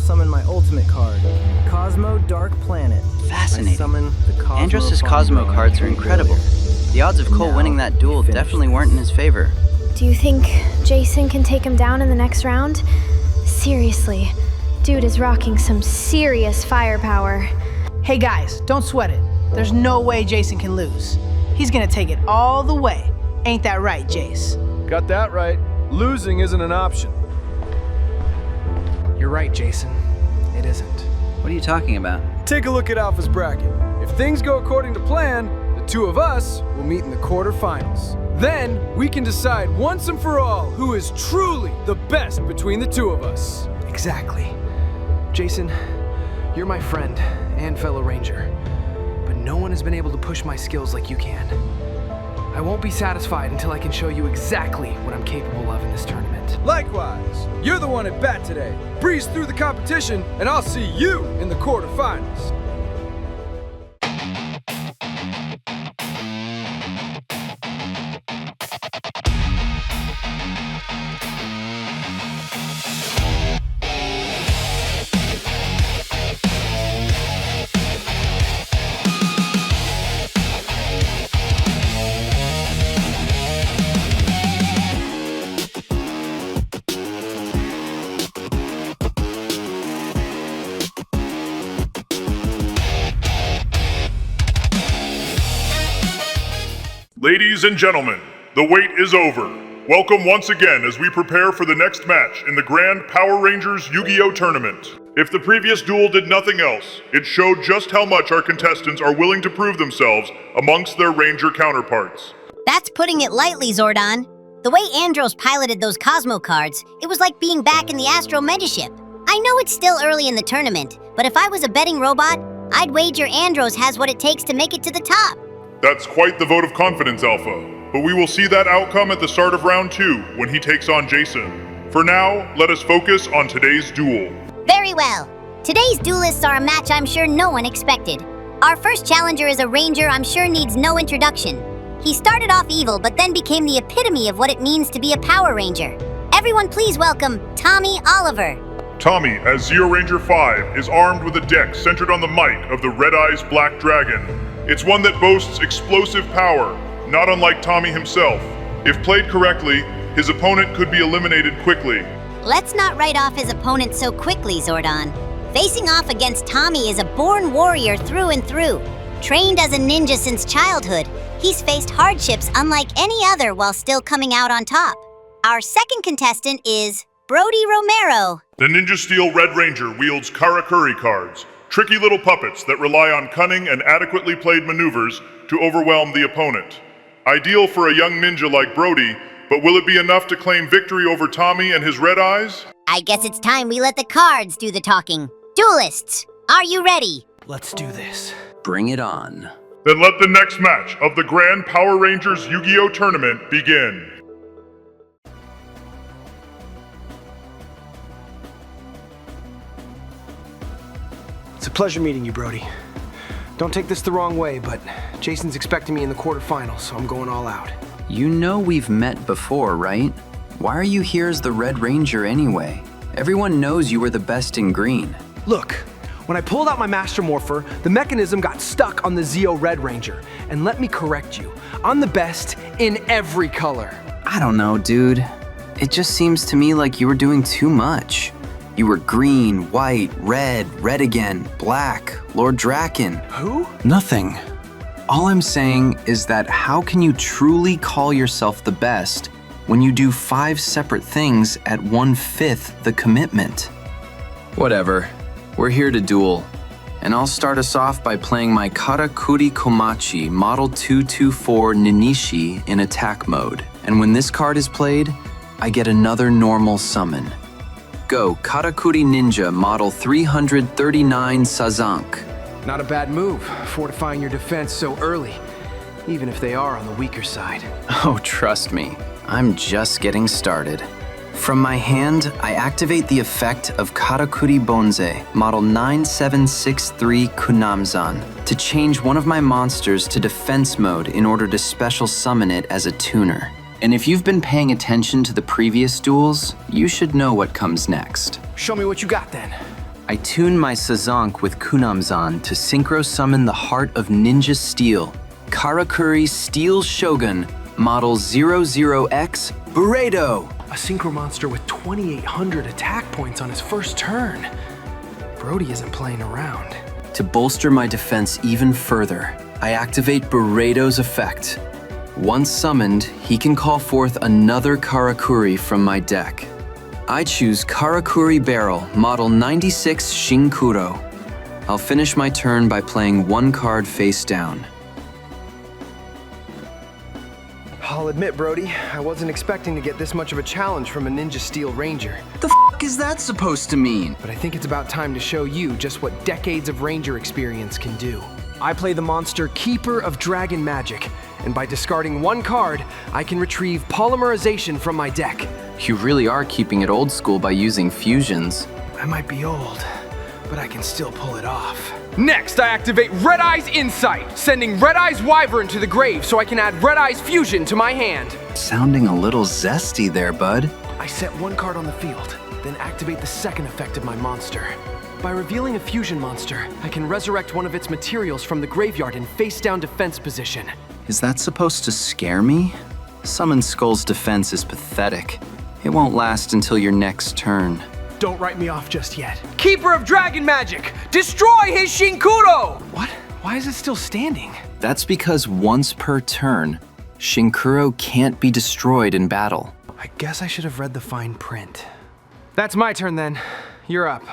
summon my ultimate card, Cosmo Dark Planet. Fascinating. I summon the Cosmo Andros' Cosmo Bomb cards are incredible. The odds of Cole Now, winning that duel finish definitely this. weren't in his favor. Do you think Jason can take him down in the next round? Seriously, dude is rocking some serious firepower. Hey guys, don't sweat it. There's no way Jason can lose. He's gonna take it all the way. Ain't that right, Jace? Got that right. Losing isn't an option. You're right, Jason. It isn't. What are you talking about? Take a look at Alpha's bracket. If things go according to plan, the two of us will meet in the quarterfinals. Then we can decide once and for all who is truly the best between the two of us. Exactly. Jason, you're my friend and fellow ranger, but no one has been able to push my skills like you can. I won't be satisfied until I can show you exactly what I'm capable of in this tournament. Likewise, you're the one at bat today. Breeze through the competition, and I'll see you in the quarterfinals. Ladies and gentlemen, the wait is over. Welcome once again as we prepare for the next match in the Grand Power Rangers Yu-Gi-Oh! Tournament. If the previous duel did nothing else, it showed just how much our contestants are willing to prove themselves amongst their Ranger counterparts. That's putting it lightly, Zordon. The way Andros piloted those Cosmo cards, it was like being back in the Astro Megaship. I know it's still early in the tournament, but if I was a betting robot, I'd wager Andros has what it takes to make it to the top. That's quite the vote of confidence, Alpha. But we will see that outcome at the start of round 2 when he takes on Jason. For now, let us focus on today's duel. Very well. Today's duelists are a match I'm sure no one expected. Our first challenger is a ranger I'm sure needs no introduction. He started off evil, but then became the epitome of what it means to be a Power Ranger. Everyone please welcome Tommy Oliver. Tommy, as Zeo Ranger 5, is armed with a deck centered on the might of the Red Eyes Black Dragon. It's one that boasts explosive power, not unlike Tommy himself. If played correctly, his opponent could be eliminated quickly. Let's not write off his opponent so quickly, Zordon. Facing off against Tommy is a born warrior through and through. Trained as a ninja since childhood, he's faced hardships unlike any other while still coming out on top. Our second contestant is Brody Romero. The Ninja Steel Red Ranger wields Karakuri cards, tricky little puppets that rely on cunning and adequately played maneuvers to overwhelm the opponent. Ideal for a young ninja like Brody, but will it be enough to claim victory over Tommy and his Red Eyes? I guess it's time we let the cards do the talking. Duelists, are you ready? Let's do this. Bring it on. Then let the next match of the Grand Power Rangers Yu-Gi-Oh! Tournament begin. It's a pleasure meeting you, Brody. Don't take this the wrong way, but Jason's expecting me in the quarterfinals, so I'm going all out. You know we've met before, right? Why are you here as the Red Ranger anyway? Everyone knows you were the best in green. Look, when I pulled out my Master Morpher, the mechanism got stuck on the Zeo Red Ranger. And let me correct you, I'm the best in every color. I don't know, dude. It just seems to me like you were doing too much. You were green, white, red again, black, Lord Draken. Who? Nothing. All I'm saying is that how can you truly call yourself the best when you do 5 separate things at 1/5 the commitment? Whatever. We're here to duel. And I'll start us off by playing my Karakuri Komachi Model 224 Ninishi in attack mode. And when this card is played, I get another normal summon. Go Karakuri Ninja Model 339 Sazank. Not a bad move, fortifying your defense so early, even if they are on the weaker side. Oh, trust me, I'm just getting started. From my hand, I activate the effect of Karakuri Bonze, Model 9763 Kunamzan, to change one of my monsters to defense mode in order to special summon it as a tuner. And if you've been paying attention to the previous duels, you should know what comes next. Show me what you got then. I tune my Sazonk with Kunamzan to synchro summon the heart of Ninja Steel, Karakuri Steel Shogun, Model 00X Burrito. A synchro monster with 2,800 attack points on his first turn. Brody isn't playing around. To bolster my defense even further, I activate Burrito's effect. Once summoned, he can call forth another Karakuri from my deck. I choose Karakuri Barrel, Model 96 Shinkuro. I'll finish my turn by playing one card face down. I'll admit, Brody, I wasn't expecting to get this much of a challenge from a Ninja Steel Ranger. The f is that supposed to mean? But I think it's about time to show you just what decades of Ranger experience can do. I play the monster Keeper of Dragon Magic, and by discarding one card, I can retrieve Polymerization from my deck. You really are keeping it old school by using fusions. I might be old, but I can still pull it off. Next, I activate Red Eye's Insight, sending Red Eye's Wyvern to the grave so I can add Red Eye's Fusion to my hand. Sounding a little zesty there, bud. I set one card on the field, then activate the second effect of my monster. By revealing a fusion monster, I can resurrect one of its materials from the graveyard in face-down defense position. Is that supposed to scare me? Summon Skull's defense is pathetic. It won't last until your next turn. Don't write me off just yet. Keeper of Dragon Magic! Destroy his Shinkuro! What? Why is it still standing? That's because once per turn, Shinkuro can't be destroyed in battle. I guess I should have read the fine print. That's my turn then. You're up.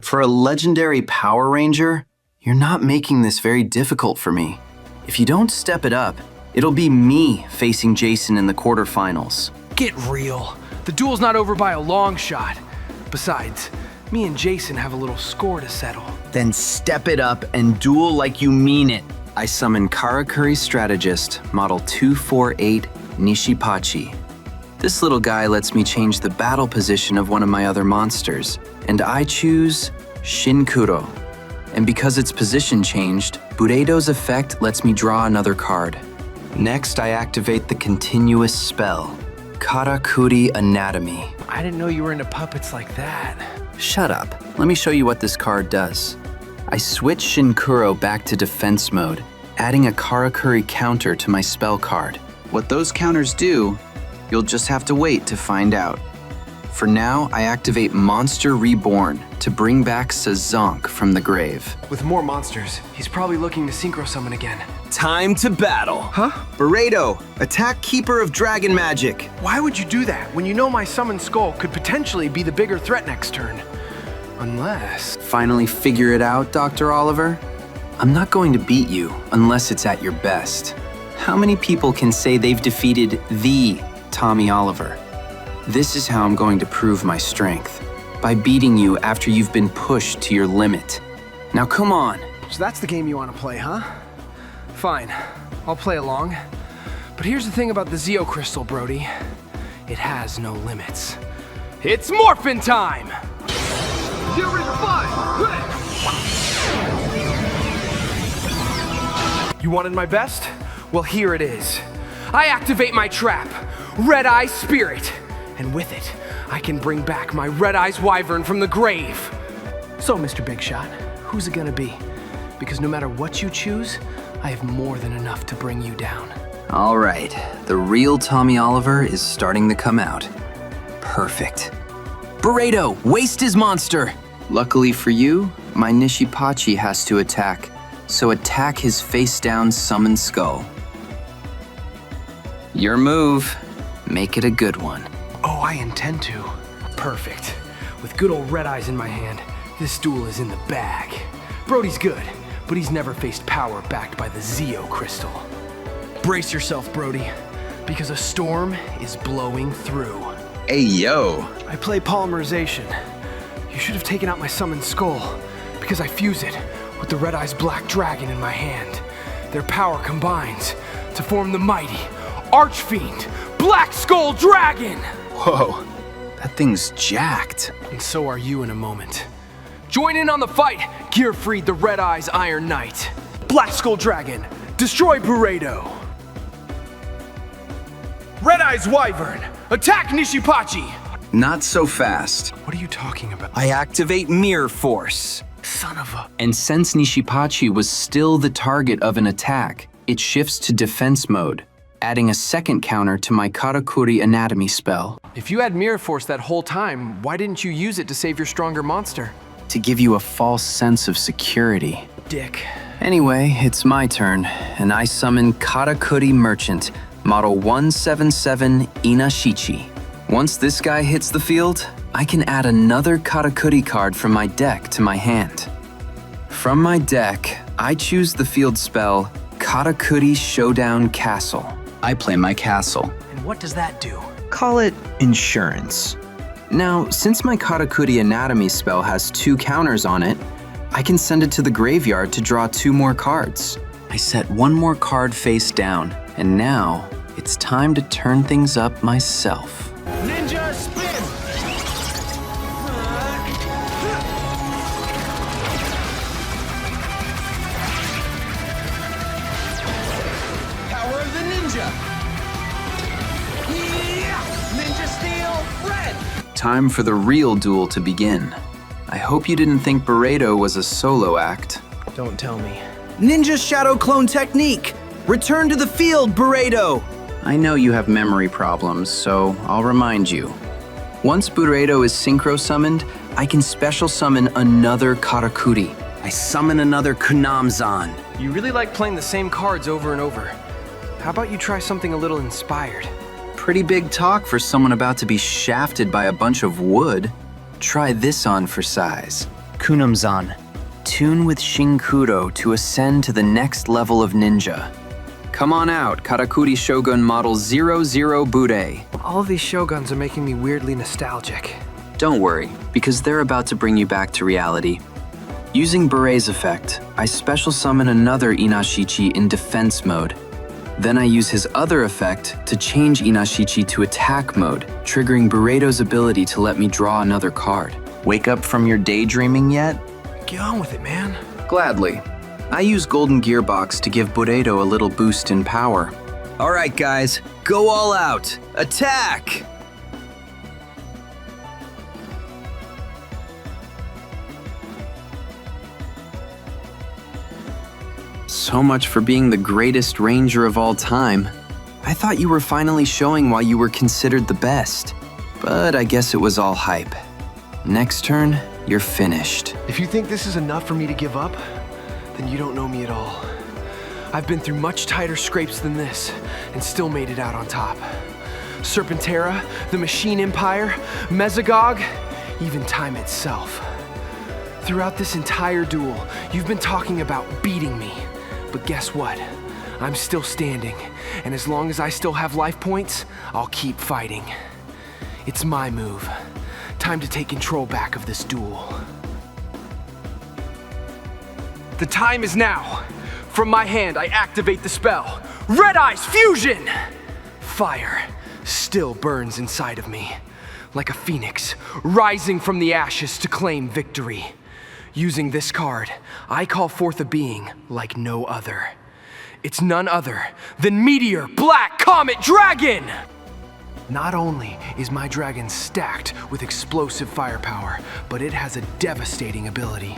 For a legendary Power Ranger, you're not making this very difficult for me. If you don't step it up, it'll be me facing Jason in the quarterfinals. Get real. The duel's not over by a long shot. Besides, me and Jason have a little score to settle. Then step it up and duel like you mean it. I summon Karakuri Strategist, Model 248 Nishipachi. This little guy lets me change the battle position of one of my other monsters, and I choose Shinkuro. And because its position changed, Burrito's effect lets me draw another card. Next, I activate the continuous spell, Karakuri Anatomy. I didn't know you were into puppets like that. Shut up. Let me show you what this card does. I switch Shinkuro back to defense mode, adding a Karakuri counter to my spell card. What those counters do, you'll just have to wait to find out. For now, I activate Monster Reborn to bring back Sazonk from the grave. With more monsters, he's probably looking to synchro summon again. Time to battle. Huh? Burrito, attack Keeper of Dragon Magic. Why would you do that when you know my summoned skull could potentially be the bigger threat next turn? Unless... Finally figure it out, Dr. Oliver? I'm not going to beat you unless it's at your best. How many people can say they've defeated the Tommy Oliver? This is how I'm going to prove my strength, by beating you after you've been pushed to your limit. Now come on. So that's the game you want to play, huh? Fine, I'll play along. But here's the thing about the Zeo Crystal, Brody. It has no limits. It's morphin' time! Zero ready for 5! You wanted my best? Well, here it is. I activate my trap, Red Eye Spirit. And with it, I can bring back my Red Eye's Wyvern from the grave. So, Mr. Big Shot, who's it gonna be? Because no matter what you choose, I have more than enough to bring you down. All right, the real Tommy Oliver is starting to come out. Perfect. Burrito, waste his monster! Luckily for you, my Nishipachi has to attack, so attack his face-down summoned skull. Your move. Make it a good one. Oh, I intend to. Perfect. With good old Red Eyes in my hand, this duel is in the bag. Brody's good, but he's never faced power backed by the Zeo Crystal. Brace yourself, Brody, because a storm is blowing through. Hey, yo. I play Polymerization. You should have taken out my summoned skull, because I fuse it with the Red Eye's Black Dragon in my hand. Their power combines to form the mighty Archfiend Black Skull Dragon! Whoa, that thing's jacked. And so are you in a moment. Join in on the fight, Gearfried the Red Eye's Iron Knight. Black Skull Dragon, destroy Burrito. Red Eye's Wyvern, attack Nishipachi. Not so fast. What are you talking about? I activate Mirror Force. Son of a... And since Nishipachi was still the target of an attack, it shifts to defense mode, adding a second counter to my Karakuri anatomy spell. If you had Mirror Force that whole time, why didn't you use it to save your stronger monster? To give you a false sense of security. Dick. Anyway, it's my turn, and I summon Karakuri Merchant, model 177 Inashichi. Once this guy hits the field, I can add another Karakuri card from my deck to my hand. From my deck, I choose the field spell Karakuri Showdown Castle. I play my castle. And what does that do? Call it insurance. Now, since my Karakuri anatomy spell has 2 counters on it, I can send it to the graveyard to draw 2 more cards. I set 1 more card face down, and now it's time to turn things up myself. Ninja spin! Power of the ninja! Ninja steel, red! Time for the real duel to begin. I hope you didn't think Burrito was a solo act. Don't tell me. Ninja Shadow Clone Technique! Return to the field, Burrito! I know you have memory problems, so I'll remind you. Once Burrito is synchro summoned, I can special summon another Karakuri. I summon another Kunamzan. You really like playing the same cards over and over. How about you try something a little inspired? Pretty big talk for someone about to be shafted by a bunch of wood. Try this on for size. Kunamzan. Tune with Shinkuro to ascend to the next level of ninja. Come on out, Karakuri Shogun Model 00 Bude. All of these Shoguns are making me weirdly nostalgic. Don't worry, because they're about to bring you back to reality. Using Bure's effect, I special summon another Inashichi in defense mode. Then I use his other effect to change Inashichi to attack mode, triggering Burrito's ability to let me draw another card. Wake up from your daydreaming yet? Get on with it, man. Gladly. I use Golden Gearbox to give Burrito a little boost in power. All right, guys, go all out. Attack! So much for being the greatest ranger of all time. I thought you were finally showing why you were considered the best. But I guess it was all hype. Next turn, you're finished. If you think this is enough for me to give up, then you don't know me at all. I've been through much tighter scrapes than this, and still made it out on top. Serpentera, the Machine Empire, Mesogog, even time itself. Throughout this entire duel, you've been talking about beating me. But guess what? I'm still standing, and as long as I still have life points, I'll keep fighting. It's my move. Time to take control back of this duel. The time is now. From my hand, I activate the spell. Red Eyes Fusion! Fire still burns inside of me, like a phoenix rising from the ashes to claim victory. Using this card, I call forth a being like no other. It's none other than Meteor Black Comet Dragon! Not only is my dragon stacked with explosive firepower, but it has a devastating ability.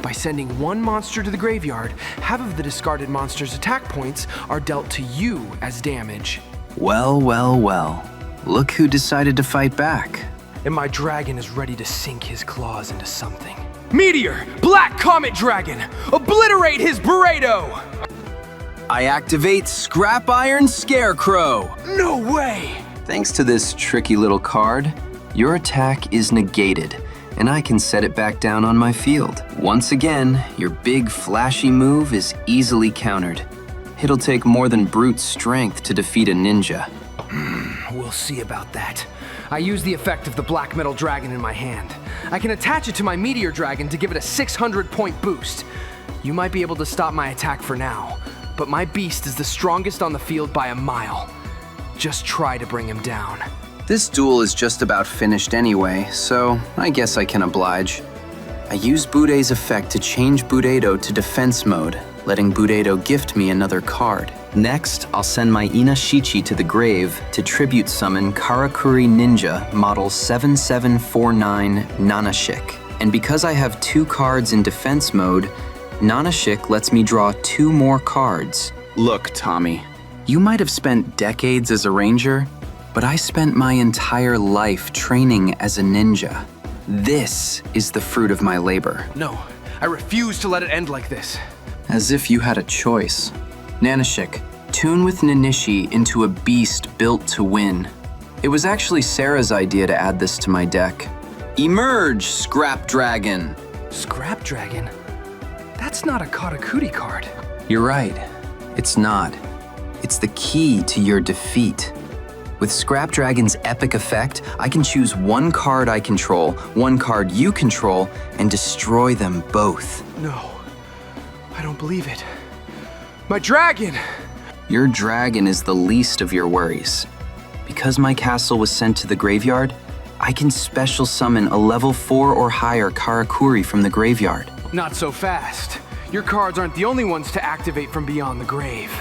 By sending one monster to the graveyard, half of the discarded monster's attack points are dealt to you as damage. Well, well, well. Look who decided to fight back. And my dragon is ready to sink his claws into something. Meteor! Black Comet Dragon! Obliterate his Burrito! I activate Scrap Iron Scarecrow. No way! Thanks to this tricky little card, your attack is negated, and I can set it back down on my field. Once again, your big flashy move is easily countered. It'll take more than brute strength to defeat a ninja. We'll see about that. I use the effect of the Black Metal Dragon in my hand. I can attach it to my Meteor Dragon to give it a 600-point boost. You might be able to stop my attack for now, but my beast is the strongest on the field by a mile. Just try to bring him down. This duel is just about finished anyway, so I guess I can oblige. I use Bude's effect to change Burrito to defense mode, letting Burrito gift me another card. Next, I'll send my Inashichi to the grave to tribute summon Karakuri Ninja Model 7749 Nanashik. And because I have 2 cards in defense mode, Nanashik lets me draw 2 more cards. Look, Tommy, you might have spent decades as a ranger, but I spent my entire life training as a ninja. This is the fruit of my labor. No, I refuse to let it end like this. As if you had a choice. Nanashik, tune with Nanishi into a beast built to win. It was actually Sarah's idea to add this to my deck. Emerge, Scrap Dragon! Scrap Dragon? That's not a Katakuri card. You're right. It's not. It's the key to your defeat. With Scrap Dragon's epic effect, I can choose 1 card I control, 1 card you control, and destroy them both. No, I don't believe it. My dragon! Your dragon is the least of your worries. Because my castle was sent to the graveyard, I can special summon a level 4 or higher Karakuri from the graveyard. Not so fast. Your cards aren't the only ones to activate from beyond the grave.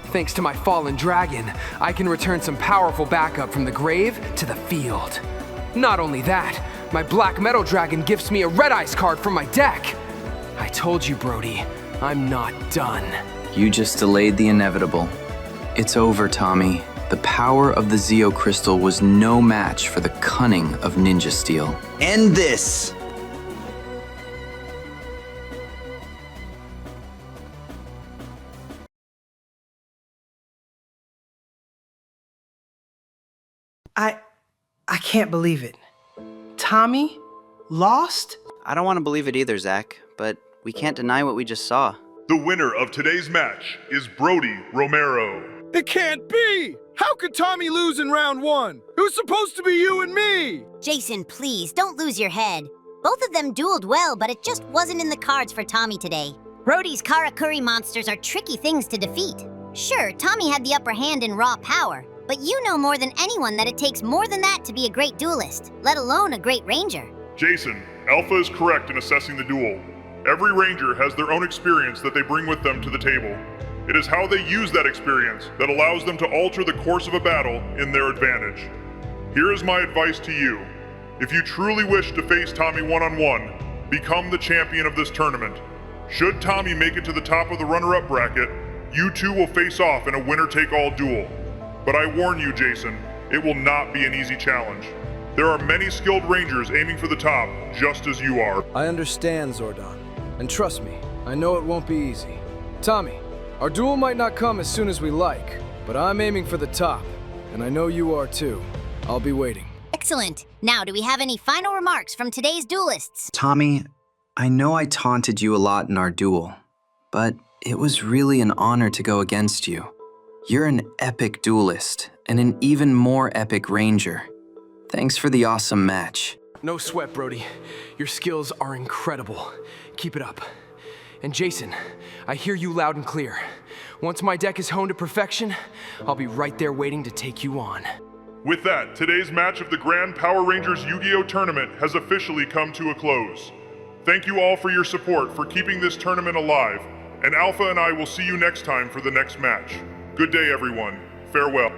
Thanks to my fallen dragon, I can return some powerful backup from the grave to the field. Not only that, my black metal dragon gifts me a red ice card from my deck. I told you, Brody, I'm not done. You just delayed the inevitable. It's over, Tommy. The power of the Zeo Crystal was no match for the cunning of Ninja Steel. End this! I can't believe it. Tommy lost? I don't want to believe it either, Zach, but we can't deny what we just saw. The winner of today's match is Brody Romero. It can't be! How could Tommy lose in round 1? It was supposed to be you and me! Jason, please, don't lose your head. Both of them dueled well, but it just wasn't in the cards for Tommy today. Brody's Karakuri monsters are tricky things to defeat. Sure, Tommy had the upper hand in raw power, but you know more than anyone that it takes more than that to be a great duelist, let alone a great ranger. Jason, Alpha is correct in assessing the duel. Every ranger has their own experience that they bring with them to the table. It is how they use that experience that allows them to alter the course of a battle in their advantage. Here is my advice to you. If you truly wish to face Tommy one-on-one, become the champion of this tournament. Should Tommy make it to the top of the runner-up bracket, you two will face off in a winner-take-all duel. But I warn you, Jason, it will not be an easy challenge. There are many skilled rangers aiming for the top, just as you are. I understand, Zordon. And trust me, I know it won't be easy. Tommy, our duel might not come as soon as we like, but I'm aiming for the top. And I know you are too. I'll be waiting. Excellent. Now, do we have any final remarks from today's duelists? Tommy, I know I taunted you a lot in our duel, but it was really an honor to go against you. You're an epic duelist and an even more epic ranger. Thanks for the awesome match. No sweat, Brody. Your skills are incredible. Keep it up. And Jason, I hear you loud and clear. Once my deck is honed to perfection, I'll be right there waiting to take you on. With that, today's match of the Grand Power Rangers Yu-Gi-Oh! Tournament has officially come to a close. Thank you all for your support for keeping this tournament alive, and Alpha and I will see you next time for the next match. Good day, everyone. Farewell.